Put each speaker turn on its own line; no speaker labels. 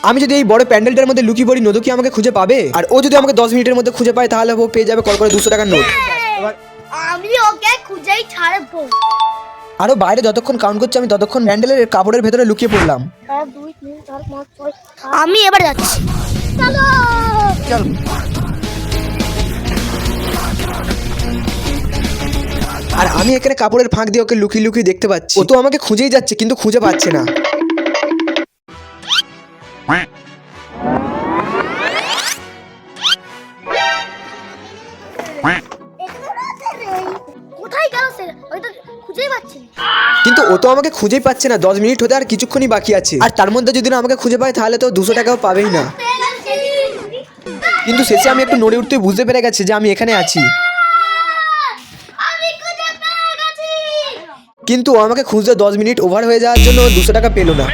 আমি যদি এই বড় প্যান্ডেলটার মধ্যে লুকিয়ে পড়ি, নদু কি আমাকে খুঁজে পাবে? আর ও যদি আমাকে 10 মিনিটের মধ্যে খুঁজে পায় তাহলে ও পেয়ে যাবে কল করে 200 টাকার নোট।
আমি ওকে খুঁজেই ছাড়বো।
আরো বাইরে যতক্ষণ কাউন্ট করছে আমি ততক্ষণ প্যান্ডেলের কাপড়ের ভেতরে লুকিয়ে পড়লাম।
1 2 3 4 5 6 আমি এবার যাচ্ছি। চলো
চল। আর আমি এখানে কাপড়ের ফাঁক দিয়ে ওকে লুকিয়ে লুকিয়ে দেখতে পাচ্ছি। ও তো আমাকে খুঁজেই যাচ্ছে কিন্তু খুঁজে পাচ্ছে না।
কোথায় গেল সে? আমি তো খুঁজেই পাচ্ছি না।
কিন্তু ও তো আমাকে খুঁজেই পাচ্ছে না। 10 মিনিট হতে আর কিছুক্ষণই বাকি আছে। আর তার মধ্যে যদি না আমাকে খুঁজে পায় তাহলে তো 200 টাকাও পাবেই না। কিন্তু শেষে আমি একটু নড়ে উঠতে বুঝতে পেরে গেছি যে আমি এখানে আছি।
আমি খুঁজে পেয়ে গেছি।
কিন্তু ও আমাকে খুঁজতে 10 মিনিট ওভার হয়ে যাওয়ার জন্য 200 টাকা পেলো না।